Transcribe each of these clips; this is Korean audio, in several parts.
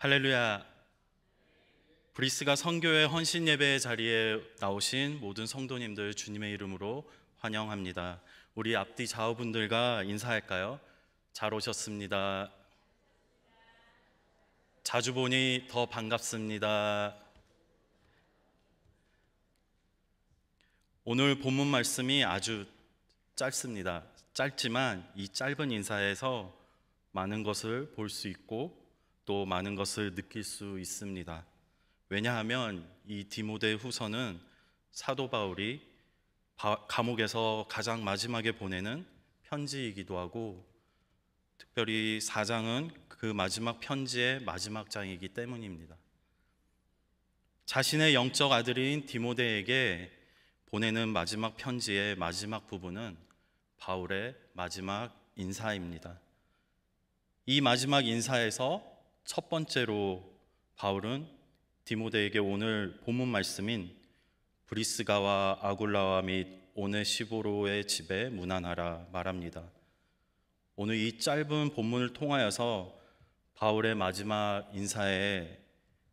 할렐루야. 브리스가 선교회 헌신 예배 자리에 나오신 모든 성도님들 주님의 이름으로 환영합니다. 우리 앞뒤 좌우분들과 인사할까요? 잘 오셨습니다. 자주 보니 더 반갑습니다. 오늘 본문 말씀이 아주 짧습니다. 짧지만 이 짧은 인사에서 많은 것을 볼 수 있고 또 많은 것을 느낄 수 있습니다. 왜냐하면 이 디모데 후서는 사도 바울이 감옥에서 가장 마지막에 보내는 편지이기도 하고, 특별히 4장은 그 마지막 편지의 마지막 장이기 때문입니다. 자신의 영적 아들인 디모데에게 보내는 마지막 편지의 마지막 부분은 바울의 마지막 인사입니다. 이 마지막 인사에서 첫 번째로 바울은 디모데에게 오늘 본문 말씀인 브리스가와 아굴라와 및 오네시보로의 집에 문안하라 말합니다. 오늘 이 짧은 본문을 통하여서 바울의 마지막 인사에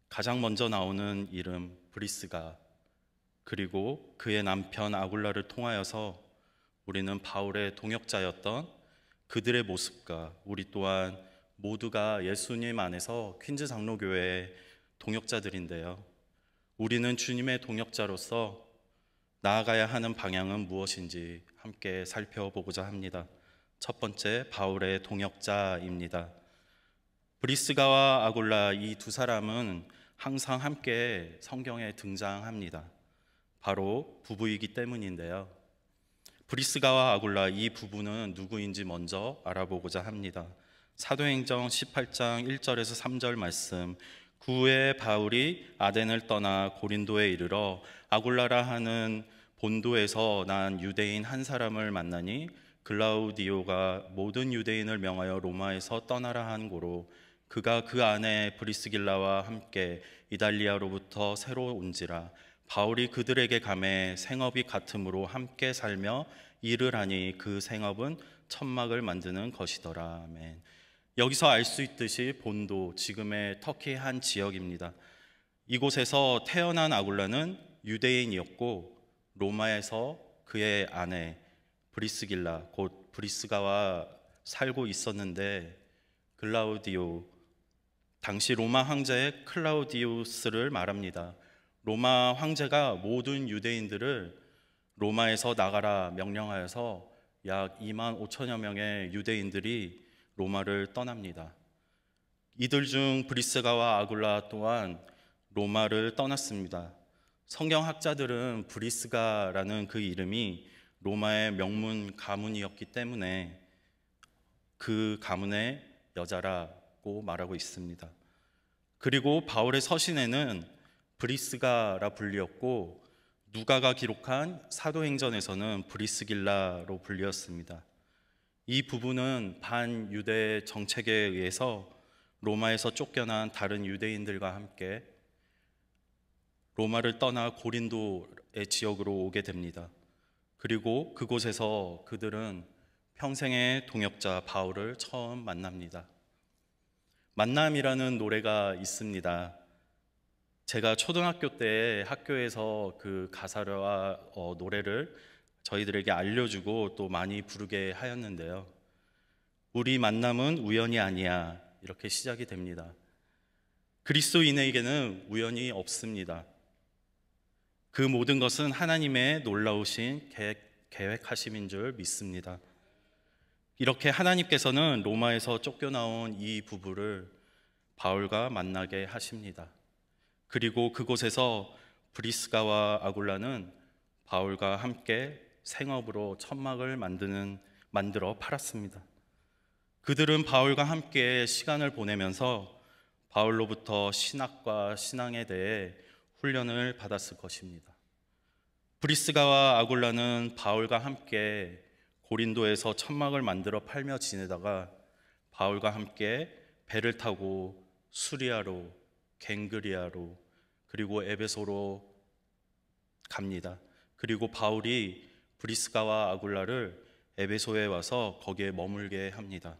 가장 먼저 나오는 이름 브리스가, 그리고 그의 남편 아굴라를 통하여서 우리는 바울의 동역자였던 그들의 모습과 우리 또한 모두가 예수님 안에서 퀸즈 장로교회의 동역자들인데요, 우리는 주님의 동역자로서 나아가야 하는 방향은 무엇인지 함께 살펴보고자 합니다. 첫 번째, 바울의 동역자입니다. 브리스가와 아굴라, 이 두 사람은 항상 함께 성경에 등장합니다. 바로 부부이기 때문인데요, 브리스가와 아굴라, 이 부부는 누구인지 먼저 알아보고자 합니다. 사도행전 18장 1절에서 3절 말씀, 그 후에 바울이 아덴을 떠나 고린도에 이르러 아굴라라 하는 본도에서 난 유대인 한 사람을 만나니 글라우디오가 모든 유대인을 명하여 로마에서 떠나라 한 고로 그가 그 안에 브리스길라와 함께 이달리아로부터 새로 온지라. 바울이 그들에게 가매 생업이 같음으로 함께 살며 일을 하니 그 생업은 천막을 만드는 것이더라. 아멘. 여기서 알 수 있듯이 본도, 지금의 터키 한 지역입니다. 이곳에서 태어난 아굴라는 유대인이었고 로마에서 그의 아내 브리스길라, 곧 브리스가와 살고 있었는데, 글라우디오, 당시 로마 황제의 클라우디우스를 말합니다. 로마 황제가 모든 유대인들을 로마에서 나가라 명령하여서 약 2만 5천여 명의 유대인들이 로마를 떠납니다. 이들 중 브리스가와 아굴라 또한 로마를 떠났습니다. 성경학자들은 브리스가라는 그 이름이 로마의 명문 가문이었기 때문에 그 가문의 여자라고 말하고 있습니다. 그리고 바울의 서신에는 브리스가라 불리었고, 누가가 기록한 사도행전에서는 브리스길라로 불리었습니다. 이 부부는 반유대 정책에 의해서 로마에서 쫓겨난 다른 유대인들과 함께 로마를 떠나 고린도의 지역으로 오게 됩니다. 그리고 그곳에서 그들은 평생의 동역자 바울을 처음 만납니다. 만남이라는 노래가 있습니다. 제가 초등학교 때 학교에서 그 가사와 노래를 저희들에게 알려주고 또 많이 부르게 하였는데요, 우리 만남은 우연이 아니야, 이렇게 시작이 됩니다. 그리스도인에게는 우연이 없습니다. 그 모든 것은 하나님의 놀라우신 계획하심인 줄 믿습니다. 이렇게 하나님께서는 로마에서 쫓겨나온 이 부부를 바울과 만나게 하십니다. 그리고 그곳에서 브리스가와 아굴라는 바울과 함께 생업으로 천막을 만들어 팔았습니다. 그들은 바울과 함께 시간을 보내면서 바울로부터 신학과 신앙에 대해 훈련을 받았을 것입니다. 브리스가와 아굴라는 바울과 함께 고린도에서 천막을 만들어 팔며 지내다가 바울과 함께 배를 타고 수리아로, 갱그리아로, 그리고 에베소로 갑니다. 그리고 바울이 브리스가와 아굴라를 에베소에 와서 거기에 머물게 합니다.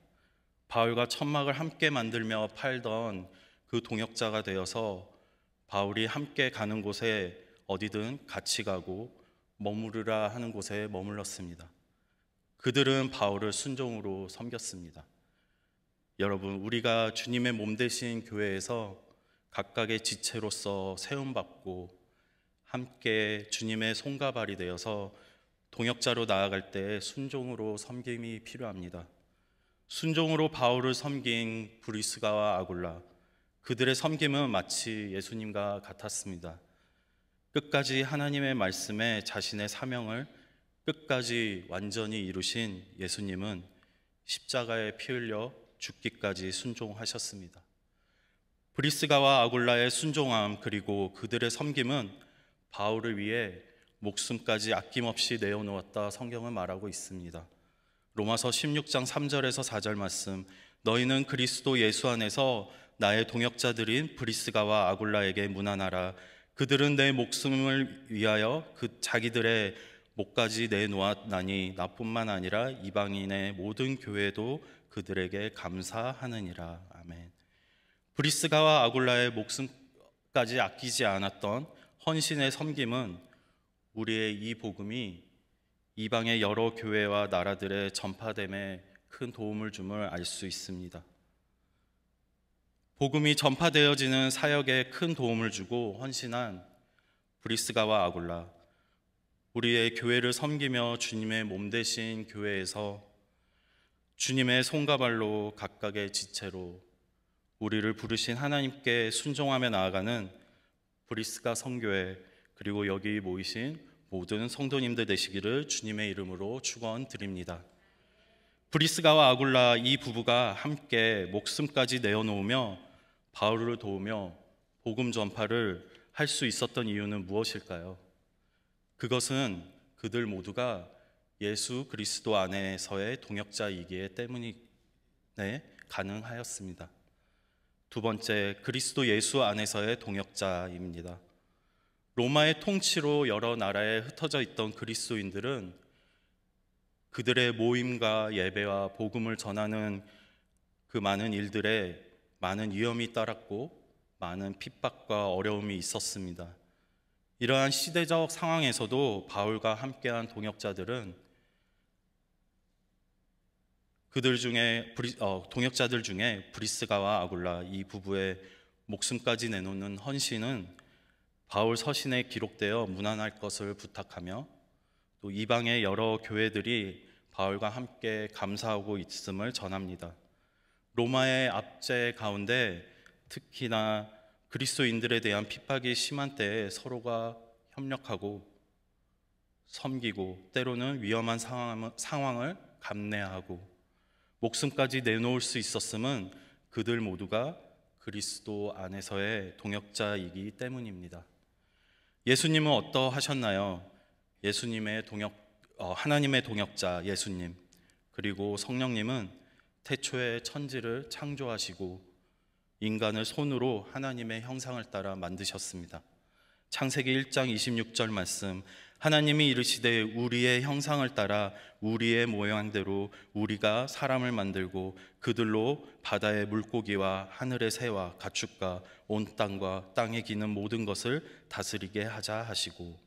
바울과 천막을 함께 만들며 팔던 그 동역자가 되어서 바울이 함께 가는 곳에 어디든 같이 가고 머무르라 하는 곳에 머물렀습니다. 그들은 바울을 순종으로 섬겼습니다. 여러분, 우리가 주님의 몸 되신 교회에서 각각의 지체로서 세움받고 함께 주님의 손과 발이 되어서 동역자로 나아갈 때 순종으로 섬김이 필요합니다. 순종으로 바울을 섬긴 브리스가와 아굴라, 그들의 섬김은 마치 예수님과 같았습니다. 끝까지 하나님의 말씀에 자신의 사명을 끝까지 완전히 이루신 예수님은 십자가에 피 흘려 죽기까지 순종하셨습니다. 브리스가와 아굴라의 순종함 그리고 그들의 섬김은 바울을 위해 목숨까지 아낌없이 내어놓았다 성경은 말하고 있습니다. 로마서 16장 3절에서 4절 말씀, 너희는 그리스도 예수 안에서 나의 동역자들인 브리스가와 아굴라에게 문안하라. 그들은 내 목숨을 위하여 그 자기들의 목까지 내놓았나니 나뿐만 아니라 이방인의 모든 교회도 그들에게 감사하느니라. 아멘. 브리스가와 아굴라의 목숨까지 아끼지 않았던 헌신의 섬김은 우리의 이 복음이 이방의 여러 교회와 나라들의 전파됨에 큰 도움을 줌을 알 수 있습니다. 복음이 전파되어지는 사역에 큰 도움을 주고 헌신한 브리스가와 아굴라, 우리의 교회를 섬기며 주님의 몸 되신 교회에서 주님의 손과 발로 각각의 지체로 우리를 부르신 하나님께 순종하며 나아가는 브리스가 성교회 그리고 여기 모이신 모든 성도님들 되시기를 주님의 이름으로 축원드립니다. 브리스가와 아굴라 이 부부가 함께 목숨까지 내어놓으며 바울을 도우며 복음 전파를 할 수 있었던 이유는 무엇일까요? 그것은 그들 모두가 예수 그리스도 안에서의 동역자이기 때문에 가능하였습니다. 두 번째, 그리스도 예수 안에서의 동역자입니다. 로마의 통치로 여러 나라에 흩어져 있던 그리스도인들은 그들의 모임과 예배와 복음을 전하는 그 많은 일들에 많은 위험이 따랐고 많은 핍박과 어려움이 있었습니다. 이러한 시대적 상황에서도 바울과 함께한 동역자들은 동역자들 중에 브리스가와 아굴라 이 부부의 목숨까지 내놓는 헌신은 바울 서신에 기록되어 문안할 것을 부탁하며 또 이방의 여러 교회들이 바울과 함께 감사하고 있음을 전합니다. 로마의 압제 가운데 특히나 그리스도인들에 대한 핍박이 심한 때에 서로가 협력하고 섬기고 때로는 위험한 상황을 감내하고 목숨까지 내놓을 수 있었음은 그들 모두가 그리스도 안에서의 동역자이기 때문입니다. 예수님은 어떠하셨나요? 하나님의 동역자 예수님 그리고 성령님은 태초에 천지를 창조하시고 인간을 손으로 하나님의 형상을 따라 만드셨습니다. 창세기 1장 26절 말씀, 하나님이 이르시되 우리의 형상을 따라 우리의 모양대로 우리가 사람을 만들고 그들로 바다의 물고기와 하늘의 새와 가축과 온 땅과 땅에 기는 모든 것을 다스리게 하자 하시고,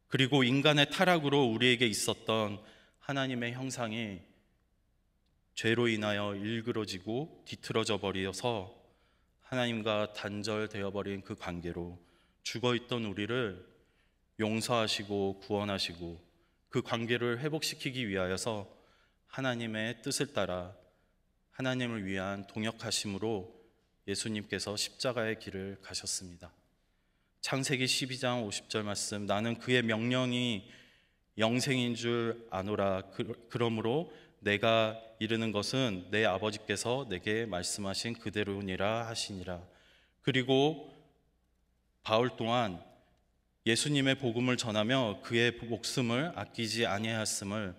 그리고 인간의 타락으로 우리에게 있었던 하나님의 형상이 죄로 인하여 일그러지고 뒤틀어져 버려서 하나님과 단절되어 버린 그 관계로 죽어있던 우리를 용서하시고 구원하시고 그 관계를 회복시키기 위하여서 하나님의 뜻을 따라 하나님을 위한 동역하심으로 예수님께서 십자가의 길을 가셨습니다. 창세기 12장 50절 말씀, 나는 그의 명령이 영생인 줄 아노라. 그러므로 내가 이르는 것은 내 아버지께서 내게 말씀하신 그대로니라 하시니라. 그리고 바울 또한 예수님의 복음을 전하며 그의 목숨을 아끼지 아니하였음을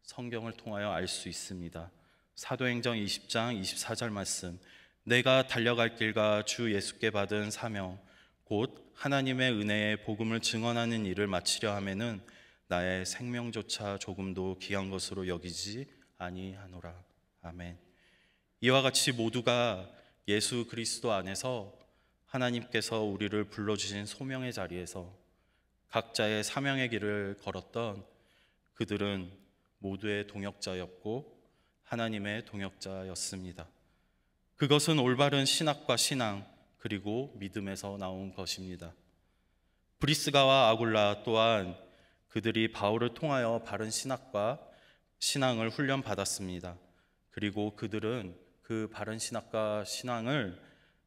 성경을 통하여 알 수 있습니다. 사도행전 20장 24절 말씀, 내가 달려갈 길과 주 예수께 받은 사명 곧 하나님의 은혜의 복음을 증언하는 일을 마치려 하면은 나의 생명조차 조금도 귀한 것으로 여기지 아니하노라. 아멘. 이와 같이 모두가 예수 그리스도 안에서 하나님께서 우리를 불러주신 소명의 자리에서 각자의 사명의 길을 걸었던 그들은 모두의 동역자였고 하나님의 동역자였습니다. 그것은 올바른 신학과 신앙 그리고 믿음에서 나온 것입니다. 브리스가와 아굴라 또한 그들이 바울을 통하여 바른 신학과 신앙을 훈련받았습니다. 그리고 그들은 그 바른 신학과 신앙을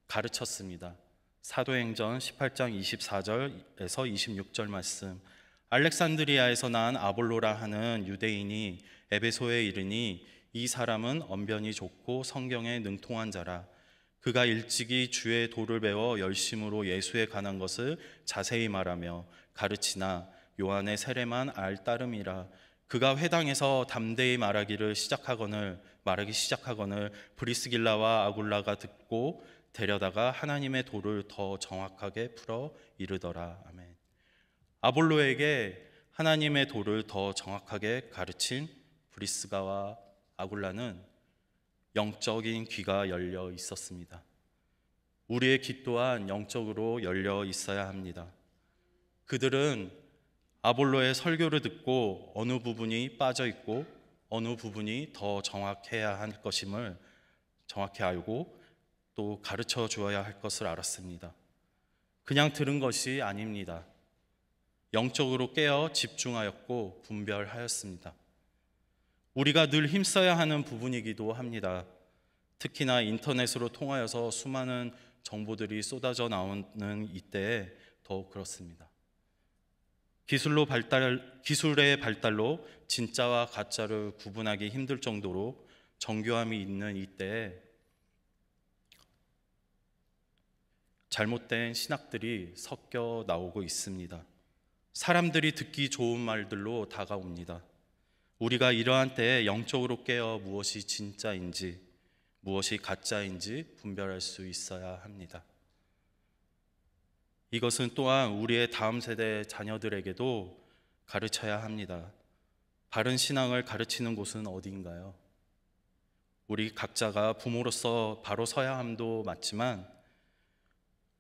가르쳤습니다. 사도행전 18장 24절에서 26절 말씀. 알렉산드리아에서 난 아볼로라 하는 유대인이 에베소에 이르니 이 사람은 언변이 좋고 성경에 능통한 자라. 그가 일찍이 주의 도를 배워 열심으로 예수에 관한 것을 자세히 말하며 가르치나 요한의 세례만 알 따름이라. 그가 회당에서 담대히 말하기 시작하거늘 브리스길라와 아굴라가 듣고 데려다가 하나님의 도를 더 정확하게 풀어 이르더라. 아멘. 아볼로에게 하나님의 도를 더 정확하게 가르친 브리스가와 아굴라는 영적인 귀가 열려 있었습니다. 우리의 귀 또한 영적으로 열려 있어야 합니다. 그들은 아볼로의 설교를 듣고 어느 부분이 빠져 있고 어느 부분이 더 정확해야 할 것임을 정확히 알고 또 가르쳐 주어야 할 것을 알았습니다. 그냥 들은 것이 아닙니다. 영적으로 깨어 집중하였고 분별하였습니다. 우리가 늘 힘써야 하는 부분이기도 합니다. 특히나 인터넷으로 통하여서 수많은 정보들이 쏟아져 나오는 이때에 더욱 그렇습니다. 기술의 발달로 진짜와 가짜를 구분하기 힘들 정도로 정교함이 있는 이때에 잘못된 신학들이 섞여 나오고 있습니다. 사람들이 듣기 좋은 말들로 다가옵니다. 우리가 이러한 때에 영적으로 깨어 무엇이 진짜인지 무엇이 가짜인지 분별할 수 있어야 합니다. 이것은 또한 우리의 다음 세대 자녀들에게도 가르쳐야 합니다. 바른 신앙을 가르치는 곳은 어디인가요? 우리 각자가 부모로서 바로 서야 함도 맞지만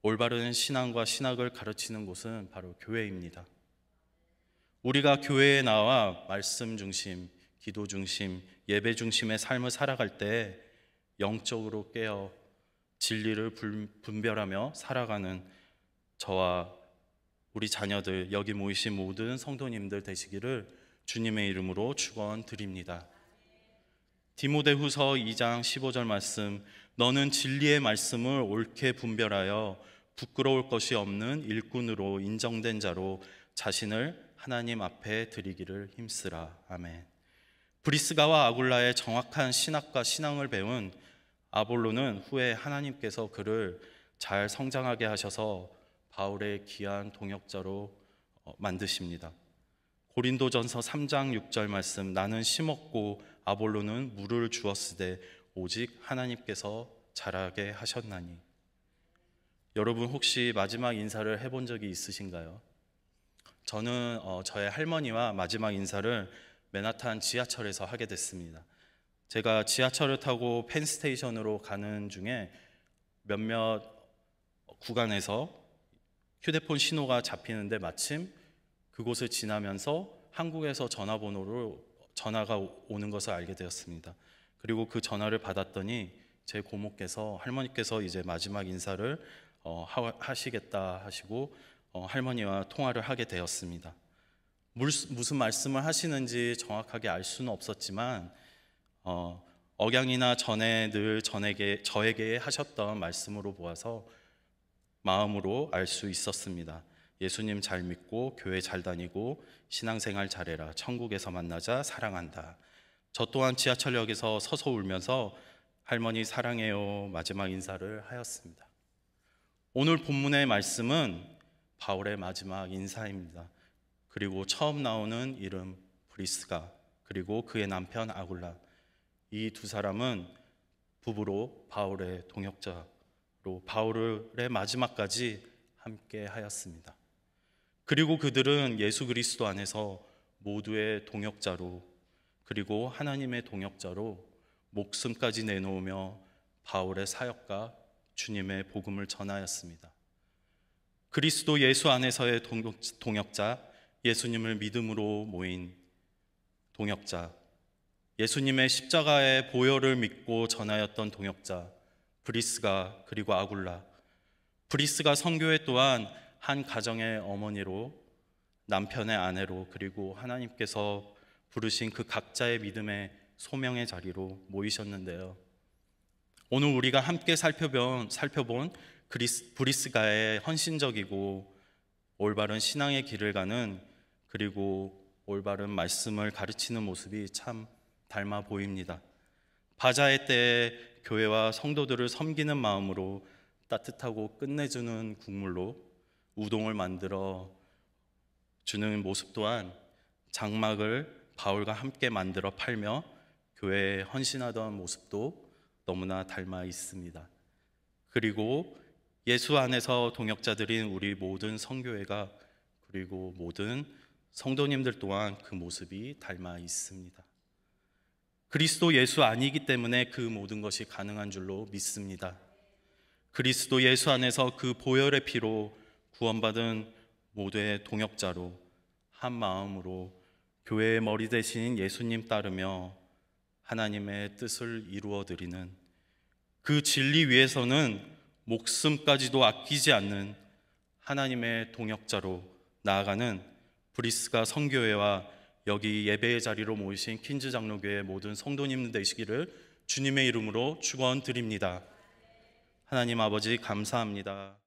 올바른 신앙과 신학을 가르치는 곳은 바로 교회입니다. 우리가 교회에 나와 말씀 중심, 기도 중심, 예배 중심의 삶을 살아갈 때 영적으로 깨어 진리를 분별하며 살아가는 저와 우리 자녀들, 여기 모이신 모든 성도님들 되시기를 주님의 이름으로 축원드립니다. 디모데후서 2장 15절 말씀, 너는 진리의 말씀을 옳게 분별하여 부끄러울 것이 없는 일꾼으로 인정된 자로 자신을 하나님 앞에 드리기를 힘쓰라. 아멘. 브리스가와 아굴라의 정확한 신학과 신앙을 배운 아볼로는 후에 하나님께서 그를 잘 성장하게 하셔서 바울의 귀한 동역자로 만드십니다. 고린도전서 3장 6절 말씀, 나는 심었고 아볼로는 물을 주었으되 오직 하나님께서 자라게 하셨나니. 여러분 혹시 마지막 인사를 해본 적이 있으신가요? 저는 저의 할머니와 마지막 인사를 맨하탄 지하철에서 하게 됐습니다. 제가 지하철을 타고 펜스테이션으로 가는 중에 몇몇 구간에서 휴대폰 신호가 잡히는데 마침 그곳을 지나면서 한국에서 전화가 오는 것을 알게 되었습니다. 그리고 그 전화를 받았더니 제 고모께서, 할머니께서 이제 마지막 인사를 하시겠다 하시고 할머니와 통화를 하게 되었습니다. 무슨 말씀을 하시는지 정확하게 알 수는 없었지만 억양이나 전에 늘 저에게 하셨던 말씀으로 보아서 마음으로 알 수 있었습니다. 예수님 잘 믿고 교회 잘 다니고 신앙생활 잘해라. 천국에서 만나자. 사랑한다. 저 또한 지하철역에서 서서 울면서 할머니 사랑해요 마지막 인사를 하였습니다. 오늘 본문의 말씀은 바울의 마지막 인사입니다. 그리고 처음 나오는 이름 브리스가, 그리고 그의 남편 아굴라, 이 두 사람은 부부로 바울의 동역자로 바울의 마지막까지 함께 하였습니다. 그리고 그들은 예수 그리스도 안에서 모두의 동역자로, 그리고 하나님의 동역자로 목숨까지 내놓으며 바울의 사역과 주님의 복음을 전하였습니다. 그리스도 예수 안에서의 동역자, 예수님을 믿음으로 모인 동역자, 예수님의 십자가의 보혈을 믿고 전하였던 동역자 브리스가 그리고 아굴라. 브리스가 선교회 또한 한 가정의 어머니로, 남편의 아내로, 그리고 하나님께서 부르신 그 각자의 믿음의 소명의 자리로 모이셨는데요. 오늘 우리가 함께 살펴본 브리스가의 헌신적이고 올바른 신앙의 길을 가는, 그리고 올바른 말씀을 가르치는 모습이 참 닮아 보입니다. 바자회 때 교회와 성도들을 섬기는 마음으로 따뜻하고 끝내주는 국물로 우동을 만들어 주는 모습 또한 장막을 바울과 함께 만들어 팔며 교회에 헌신하던 모습도 너무나 닮아 있습니다. 그리고 예수 안에서 동역자들인 우리 모든 성교회가, 그리고 모든 성도님들 또한 그 모습이 닮아 있습니다. 그리스도 예수 아니기 때문에 그 모든 것이 가능한 줄로 믿습니다. 그리스도 예수 안에서 그 보혈의 피로 구원받은 모두의 동역자로 한 마음으로 교회의 머리 대신 예수님 따르며 하나님의 뜻을 이루어 드리는, 그 진리 위에서는 목숨까지도 아끼지 않는 하나님의 동역자로 나아가는 브리스가 성교회와 여기 예배의 자리로 모이신 퀸즈 장로교회 모든 성도님 되시기를 주님의 이름으로 축원드립니다. 하나님 아버지 감사합니다.